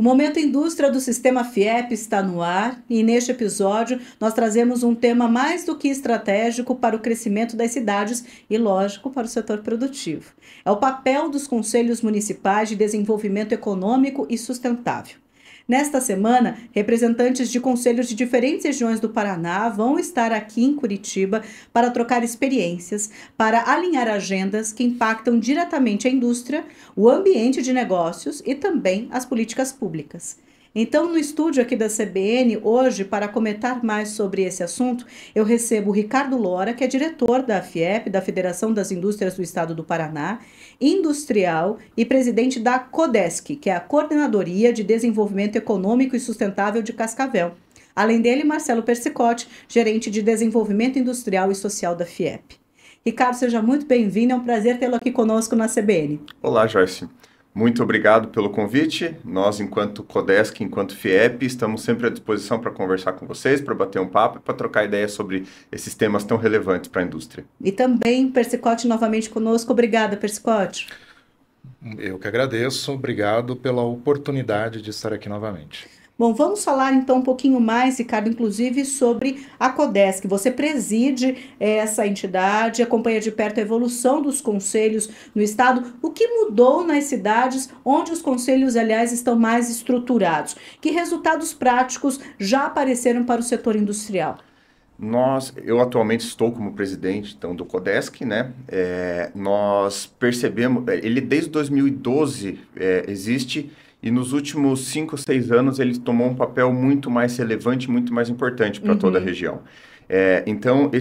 Momento Indústria do Sistema FIEP está no ar e neste episódio nós trazemos um tema mais do que estratégico para o crescimento das cidades e, lógico, para o setor produtivo. É o papel dos Conselhos Municipais de Desenvolvimento Econômico e Sustentável. Nesta semana, representantes de conselhos de diferentes regiões do Paraná vão estar aqui em Curitiba para trocar experiências, para alinhar agendas que impactam diretamente a indústria, o ambiente de negócios e também as políticas públicas. Então, no estúdio aqui da CBN, hoje, para comentar mais sobre esse assunto, eu recebo o Ricardo Lora, que é diretor da FIEP, da Federação das Indústrias do Estado do Paraná, industrial e presidente da CODESC, que é a Coordenadoria de Desenvolvimento Econômico e Sustentável de Cascavel. Além dele, Marcelo Persicotti, gerente de Desenvolvimento Industrial e Social da FIEP. Ricardo, seja muito bem-vindo, é um prazer tê-lo aqui conosco na CBN. Olá, Joyce. Muito obrigado pelo convite. Nós, enquanto CODESC, enquanto FIEP, estamos sempre à disposição para conversar com vocês, para bater um papo e para trocar ideias sobre esses temas tão relevantes para a indústria. E também Persicotti novamente conosco. Obrigada, Persicotti. Eu que agradeço. Obrigado pela oportunidade de estar aqui novamente. Bom, vamos falar então um pouquinho mais, Ricardo, inclusive sobre a CODESC. Você preside essa entidade, acompanha de perto a evolução dos conselhos no estado. O que mudou nas cidades onde os conselhos, aliás, estão mais estruturados? Que resultados práticos já apareceram para o setor industrial? Eu atualmente estou como presidente então, do CODESC, né? Nós percebemos, ele desde 2012 existe. E nos últimos 5 ou 6 anos ele tomou um papel muito mais relevante, muito mais importante para toda a região. Então,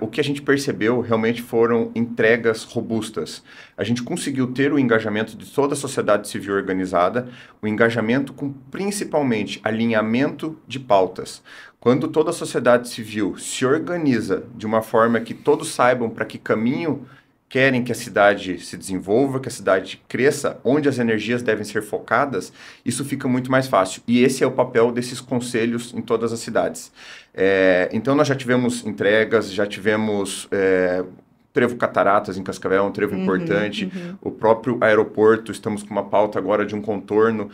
o que a gente percebeu realmente foram entregas robustas. A gente conseguiu ter o engajamento de toda a sociedade civil organizada, o engajamento com principalmente alinhamento de pautas. Quando toda a sociedade civil se organiza de uma forma que todos saibam para que caminho querem que a cidade se desenvolva, que a cidade cresça, onde as energias devem ser focadas, isso fica muito mais fácil. E esse é o papel desses conselhos em todas as cidades. Então, nós já tivemos entregas, já tivemos Trevo Cataratas em Cascavel, um trevo importante, o próprio aeroporto, estamos com uma pauta agora de um contorno.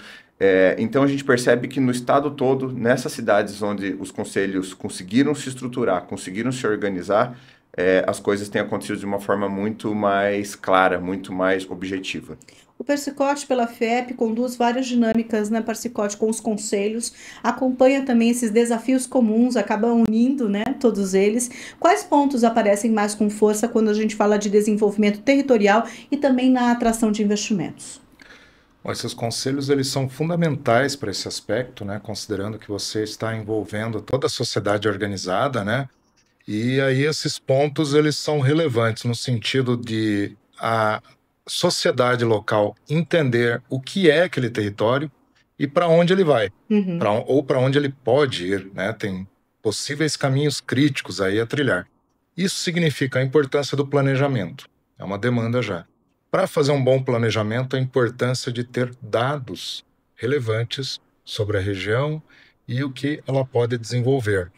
Então, a gente percebe que no estado todo, nessas cidades onde os conselhos conseguiram se estruturar, conseguiram se organizar, as coisas têm acontecido de uma forma muito mais clara, muito mais objetiva. O Persicotti, pela FIEP, conduz várias dinâmicas, né, Persicotti, com os conselhos, acompanha também esses desafios comuns, acaba unindo, né, todos eles. Quais pontos aparecem mais com força quando a gente fala de desenvolvimento territorial e também na atração de investimentos? Bom, esses conselhos eles são fundamentais para esse aspecto, né, considerando que você está envolvendo toda a sociedade organizada, né? E aí esses pontos eles são relevantes no sentido de a sociedade local entender o que é aquele território e para onde ele vai, ou para onde ele pode ir, né? Tem possíveis caminhos críticos aí a trilhar. Isso significa a importância do planejamento, é uma demanda já. Para fazer um bom planejamento, a importância de ter dados relevantes sobre a região e o que ela pode desenvolver.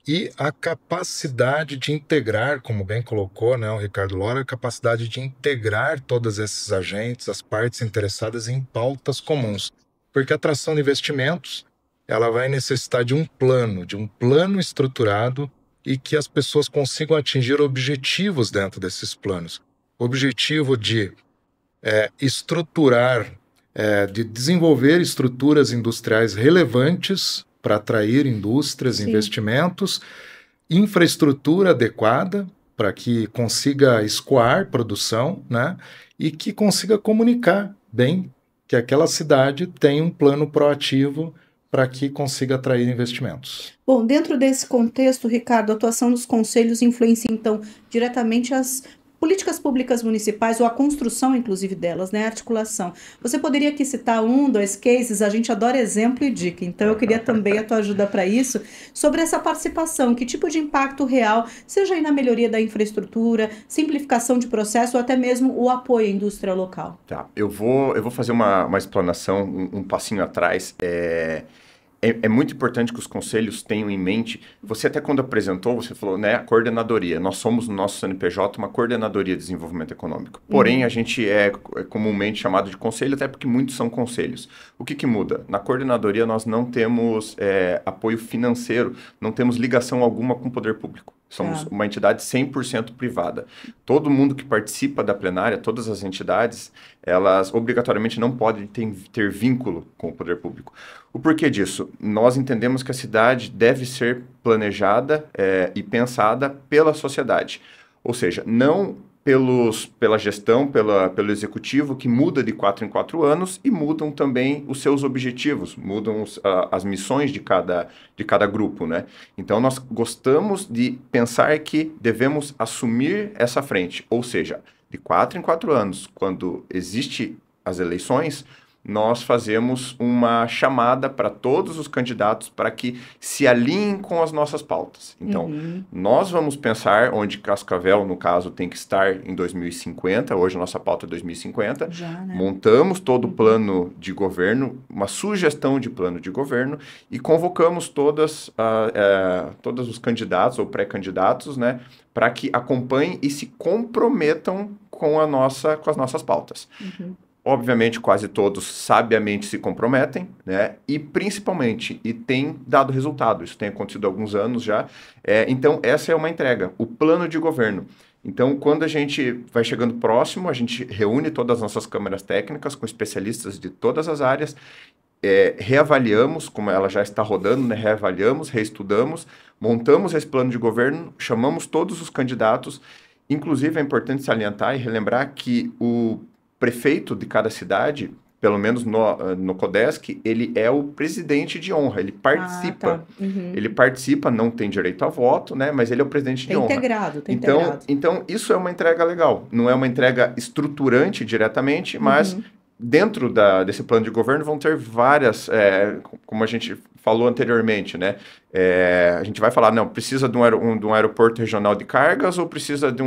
E a capacidade de integrar, como bem colocou, né, o Ricardo Lora, a capacidade de integrar todos esses agentes, as partes interessadas em pautas comuns. Porque a atração de investimentos, ela vai necessitar de um plano estruturado e que as pessoas consigam atingir objetivos dentro desses planos. O objetivo de estruturar, de desenvolver estruturas industriais relevantes para atrair indústrias, investimentos, infraestrutura adequada para que consiga escoar produção, né? E que consiga comunicar bem que aquela cidade tem um plano proativo para que consiga atrair investimentos. Bom, dentro desse contexto, Ricardo, a atuação dos conselhos influencia, então, diretamente as políticas públicas municipais, ou a construção, inclusive, delas, né? A articulação. Você poderia aqui citar 1, 2 cases? A gente adora exemplo e dica, então eu queria também a tua ajuda para isso, sobre essa participação, que tipo de impacto real, seja aí na melhoria da infraestrutura, simplificação de processo, ou até mesmo o apoio à indústria local. Tá, eu vou fazer uma explanação, um passinho atrás. é muito importante que os conselhos tenham em mente, você até quando apresentou, você falou, né, a coordenadoria, nós somos no nosso CNPJ uma coordenadoria de desenvolvimento econômico, porém a gente é comumente chamado de conselho, até porque muitos são conselhos. O que muda? Na coordenadoria nós não temos apoio financeiro, não temos ligação alguma com o poder público. Somos uma entidade 100% privada. Todo mundo que participa da plenária, todas as entidades, elas obrigatoriamente não podem ter vínculo com o poder público. O porquê disso? Nós entendemos que a cidade deve ser planejada e pensada pela sociedade. Ou seja, não pela gestão, pelo executivo, que muda de 4 em 4 anos e mudam também os seus objetivos, mudam as missões de cada grupo, né? Então, nós gostamos de pensar que devemos assumir essa frente, ou seja, de 4 em 4 anos, quando existe as eleições, nós fazemos uma chamada para todos os candidatos para que se alinhem com as nossas pautas. Então, nós vamos pensar onde Cascavel, no caso, tem que estar em 2050. Hoje a nossa pauta é 2050. Já, né? Montamos todo o plano de governo, uma sugestão de plano de governo e convocamos todos os candidatos ou pré-candidatos, né, para que acompanhem e se comprometam com as nossas pautas. Obviamente, quase todos sabiamente se comprometem, né? E principalmente, e tem dado resultado. Isso tem acontecido há alguns anos já. Então, essa é uma entrega, o plano de governo. Então, quando a gente vai chegando próximo, a gente reúne todas as nossas câmaras técnicas com especialistas de todas as áreas, reavaliamos, como ela já está rodando, né? Reavaliamos, reestudamos, montamos esse plano de governo, chamamos todos os candidatos. Inclusive, é importante salientar e relembrar que o prefeito de cada cidade, pelo menos no CODESC, ele é o presidente de honra, ele participa. Ele participa, não tem direito a voto, né? Mas ele é o presidente de honra. Integrado, integrado. Então, isso é uma entrega legal. Não é uma entrega estruturante diretamente, mas dentro desse plano de governo vão ter várias, como a gente falou anteriormente, né? A gente vai falar, não, precisa de um aeroporto regional de cargas ou precisa de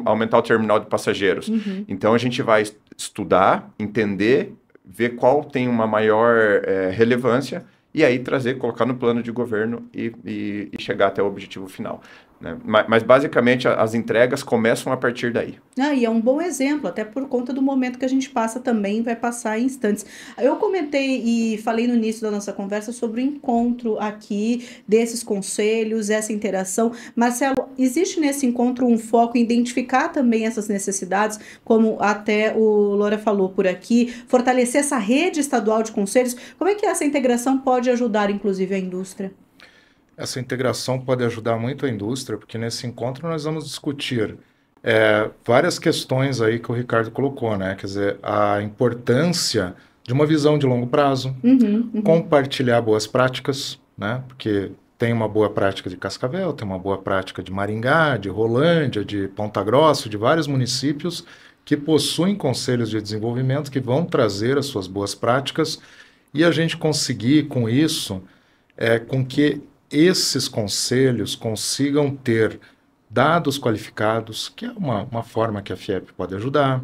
aumentar o terminal de passageiros? Então, a gente vai estudar, entender, ver qual tem uma maior relevância e aí colocar no plano de governo e chegar até o objetivo final. Né? Mas, basicamente, as entregas começam a partir daí. E é um bom exemplo, até por conta do momento que a gente passa também, vai passar em instantes. Eu comentei e falei no início da nossa conversa sobre o encontro aqui desses conselhos, essa interação. Marcelo, existe nesse encontro um foco em identificar também essas necessidades, como até o Loura falou por aqui, fortalecer essa rede estadual de conselhos? Como é que essa integração pode ajudar, inclusive, a indústria? Essa integração pode ajudar muito a indústria, porque nesse encontro nós vamos discutir várias questões aí que o Ricardo colocou, né? Quer dizer, a importância de uma visão de longo prazo, compartilhar boas práticas, né? Porque tem uma boa prática de Cascavel, tem uma boa prática de Maringá, de Rolândia, de Ponta Grossa, de vários municípios que possuem conselhos de desenvolvimento que vão trazer as suas boas práticas e a gente conseguir com isso, com que esses conselhos consigam ter dados qualificados, que é uma forma que a FIEP pode ajudar,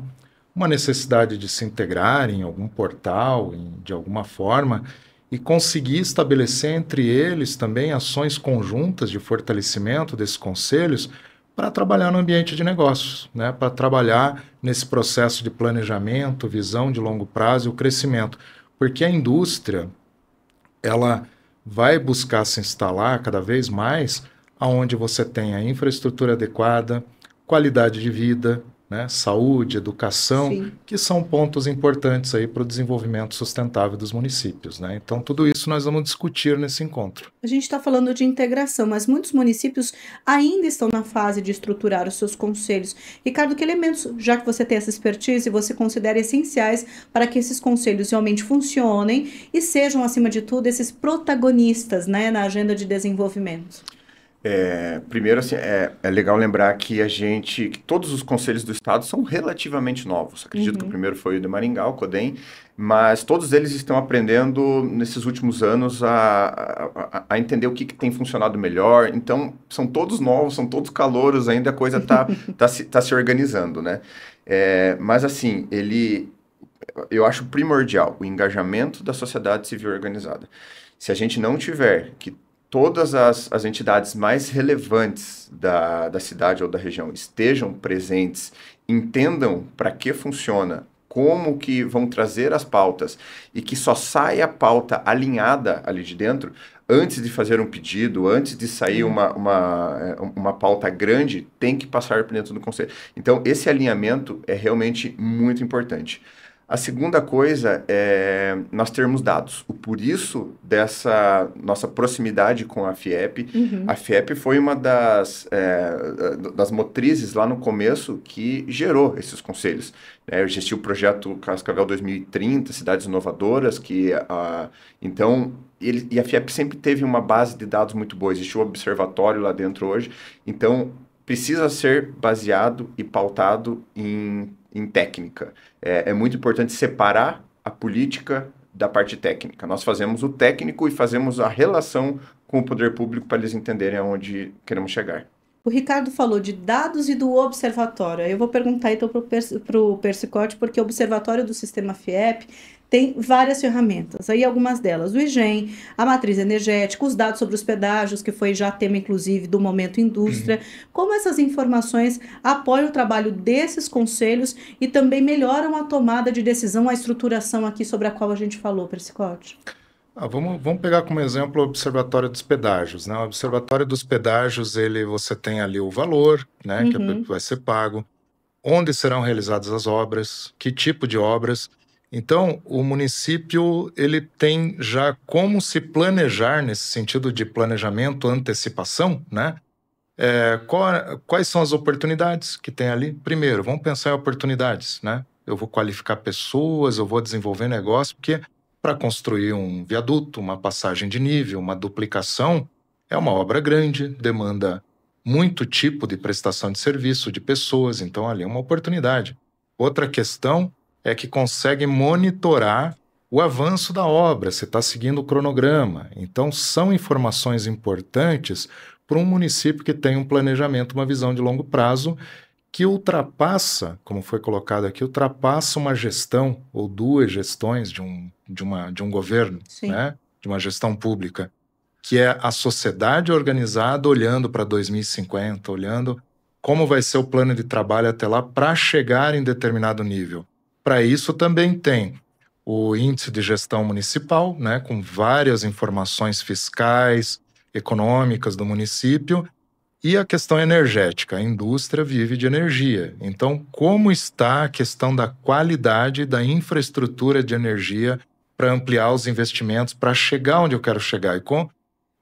uma necessidade de se integrar em algum portal, de alguma forma, e conseguir estabelecer entre eles também ações conjuntas de fortalecimento desses conselhos para trabalhar no ambiente de negócios, né? Para trabalhar nesse processo de planejamento, visão de longo prazo e o crescimento. Porque a indústria, ela vai buscar se instalar cada vez mais aonde você tem a infraestrutura adequada, qualidade de vida, né, saúde, educação, Sim. que são pontos importantes aí para o desenvolvimento sustentável dos municípios, né? Então, tudo isso nós vamos discutir nesse encontro. A gente está falando de integração, mas muitos municípios ainda estão na fase de estruturar os seus conselhos. Ricardo, que elementos, já que você tem essa expertise, você considera essenciais para que esses conselhos realmente funcionem e sejam, acima de tudo, esses protagonistas, né, na agenda de desenvolvimento? Primeiro, assim, é legal lembrar que que todos os conselhos do estado são relativamente novos. Acredito que o primeiro foi o de Maringá, o CODEM, mas todos eles estão aprendendo nesses últimos anos a entender o que tem funcionado melhor. Então, são todos novos, são todos calouros ainda, a coisa tá se organizando, né? Mas, assim, eu acho primordial o engajamento da sociedade civil organizada. Se a gente não tiver que todas as entidades mais relevantes da cidade ou da região estejam presentes, entendam para que funciona, como que vão trazer as pautas e que só saia a pauta alinhada ali de dentro, antes de fazer um pedido, antes de sair uma pauta grande, tem que passar por dentro do conselho. Então, esse alinhamento é realmente muito importante. A segunda coisa é nós termos dados. Por isso dessa nossa proximidade com a FIEP. A FIEP foi uma das motrizes lá no começo que gerou esses conselhos. Existiu o projeto Cascavel 2030, Cidades Inovadoras, então, e a FIEP sempre teve uma base de dados muito boa. Existe um observatório lá dentro hoje. Então, precisa ser baseado e pautado em técnica. É muito importante separar a política da parte técnica. Nós fazemos o técnico e fazemos a relação com o poder público para eles entenderem aonde queremos chegar. O Ricardo falou de dados e do observatório. Eu vou perguntar então para o Persicotti, porque o observatório do sistema FIEP tem várias ferramentas, aí algumas delas, o IGEM, a matriz energética, os dados sobre os pedágios, que foi já tema, inclusive, do Momento Indústria. Como essas informações apoiam o trabalho desses conselhos e também melhoram a tomada de decisão, a estruturação aqui sobre a qual a gente falou, Persicotti? Vamos pegar como exemplo o Observatório dos Pedágios, né? O Observatório dos Pedágios, você tem ali o valor, né, que vai ser pago, onde serão realizadas as obras, que tipo de obras. Então, o município ele tem já como se planejar nesse sentido de planejamento, antecipação, né? Quais são as oportunidades que tem ali? Primeiro, vamos pensar em oportunidades, né? Eu vou qualificar pessoas, eu vou desenvolver negócio, porque para construir um viaduto, uma passagem de nível, uma duplicação, é uma obra grande, demanda muito tipo de prestação de serviço de pessoas, então ali é uma oportunidade. Outra questão é que consegue monitorar o avanço da obra, você está seguindo o cronograma. Então, são informações importantes para um município que tem um planejamento, uma visão de longo prazo, que ultrapassa, como foi colocado aqui, ultrapassa uma gestão ou duas gestões de um governo, né? De uma gestão pública, que é a sociedade organizada olhando para 2050, olhando como vai ser o plano de trabalho até lá para chegar em determinado nível. Para isso também tem o índice de gestão municipal, né, com várias informações fiscais, econômicas do município, e a questão energética. A indústria vive de energia. Então, como está a questão da qualidade da infraestrutura de energia para ampliar os investimentos, para chegar onde eu quero chegar? E com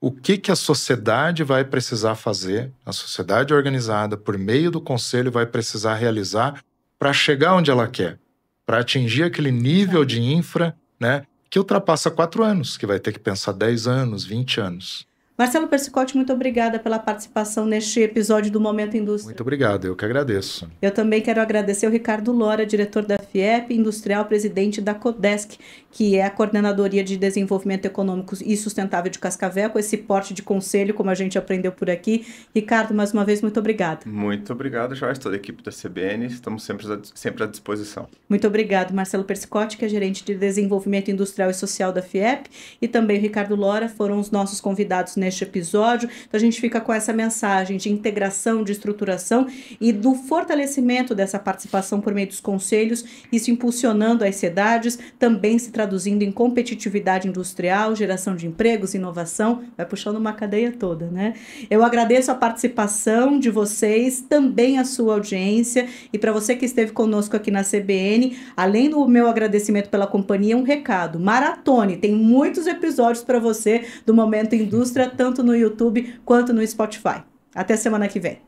o que a sociedade vai precisar fazer, a sociedade organizada, por meio do conselho, vai precisar realizar para chegar onde ela quer, para atingir aquele nível de infra, né, que ultrapassa 4 anos, que vai ter que pensar 10 anos, 20 anos. Marcelo Persicotti, muito obrigada pela participação neste episódio do Momento Indústria. Muito obrigado, eu que agradeço. Eu também quero agradecer ao Ricardo Lora, diretor da FIEP, industrial, presidente da CODESC, que é a Coordenadoria de Desenvolvimento Econômico e Sustentável de Cascavel, com esse porte de conselho, como a gente aprendeu por aqui. Ricardo, mais uma vez, muito obrigado. Muito obrigado, Jorge, toda a equipe da CBN, estamos sempre à disposição. Muito obrigado, Marcelo Persicotti, que é gerente de Desenvolvimento Industrial e Social da FIEP, e também o Ricardo Lora, foram os nossos convidados neste episódio. Então a gente fica com essa mensagem de integração, de estruturação e do fortalecimento dessa participação por meio dos conselhos, isso impulsionando as cidades, também se traduzindo em competitividade industrial, geração de empregos, inovação, vai puxando uma cadeia toda, né? Eu agradeço a participação de vocês, também a sua audiência, e para você que esteve conosco aqui na CBN, além do meu agradecimento pela companhia, um recado: maratone, tem muitos episódios para você do Momento Indústria, tanto no YouTube quanto no Spotify. Até semana que vem.